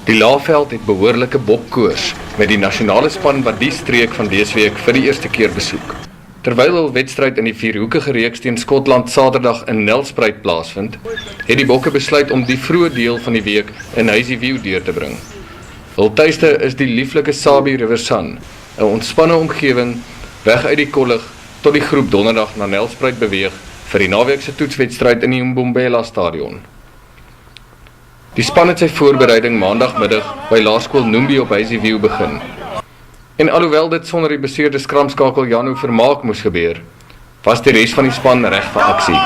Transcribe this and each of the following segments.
Die Laagveld het behoorlike bokkoers met die nasionale span wat die streek van dese week vir die eerste keer besoek. Terwyl hul wedstryd in die vierhoekige reeks teen Skotland Saterdag in Nelspruit plaasvind, het die bokke besluit om die vroeë deel van die week in Hazyview deur te bring. Hul tuiste is die lieflike Sabi River Sun, 'n ontspanne omgewing weg uit die kollig tot die groep donderdag na Nelspruit beweeg vir die naweekse toetswedstryd in die Mbombela stadion. Die span het sy voorbereiding maandagmiddag by Laerskool Noembi op Hazyview begin. En alhoewel dit sonder die beseerde skramskakel Janu Vermaak moes gebeur, was die res van die span reg vir aksie.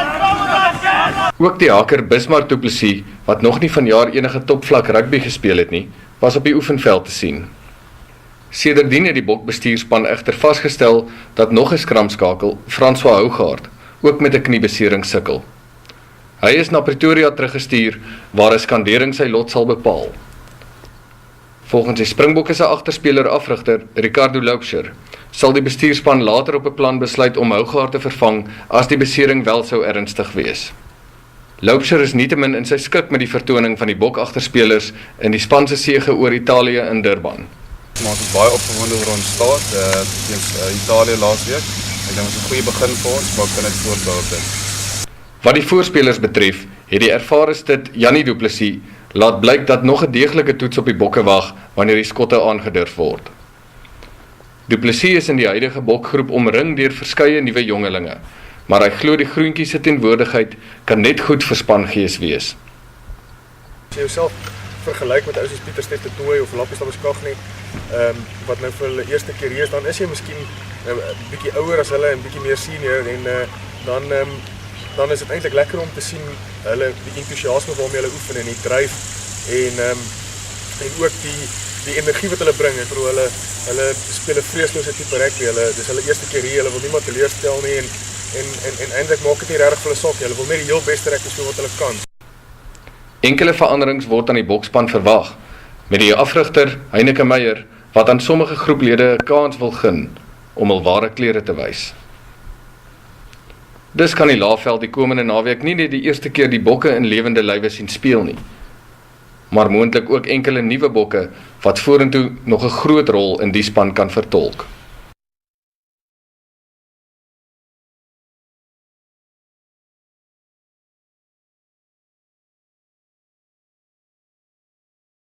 Ook die haker Bismarck Du Plessis, wat nog nie vanjaar enige topvlak rugby gespeel het nie, was op die oefenveld te sien. Sedertdien het die bokbestuurspan egter vasgestel dat nog 'n skramskakel, François Hougaard, ook met 'n kniebesering sukkel. Hy is na Pretoria teruggestuur, waar 'n skandering sy lot sal bepaal. Volgens die Springbokke se agterspeler afrigter, Ricardo Loubser, sal die bestuurspan later op 'n plan besluit om Hougaard te vervang as die besering wel sou ernstig wees. Loubser is nietemin in sy skik met die vertoning van die bokagterspelers in die span se sege oor Italië in Durban. Maar ons is baie opgewonde oor ons staat teen Italië laasweek. Ek dink dit is 'n goeie begin vir ons, maar kan net voortbou op dit. Wat die voorspelers betref, het die ervare stit Jannie Du Plessis laat blyk dat nog 'n deeglike toets op die bokke wag wanneer die skotte aangedurf word. Du Plessis is in die huidige bokgroep omring deur verskeie nuwe jongelinge, maar hy glo die groentjies se teenwoordigheid kan net goed vir spangees wees. As jy jouself vergelyk met ou soos Pieter Steff de Tooy of Lappies Labeskagh, wat nou vir hulle eerste keer hier is, dan is jy miskien 'n bietjie ouer as hulle en bietjie meer senior en dan is dit eintlik lekker om te sien hulle die entoesiasme waarmee hulle oefen en die dryf en ook die energie wat hulle bring. Ek bedoel hulle speel 'n vreeslose tipe rugby. Dis hulle eerste keer hier. Hulle wil niemand teleurstel nie en eintlik maak dit nie regtig vir hulle saak nie. Hulle wil net die heel beste rugby speel wat hulle kan. Enkele veranderings word aan die bokspan verwag, met die afrigter Heineke Meyer wat aan sommige groeplede 'n kans wil gun om hul ware kleure te wys. Dus kan die Laagveld die komende naweek nie net die eerste keer die bokke in lewende lywe sien speel nie, maar moontlik ook enkele nuwe bokke wat vorentoe nog 'n groot rol in die span kan vertolk.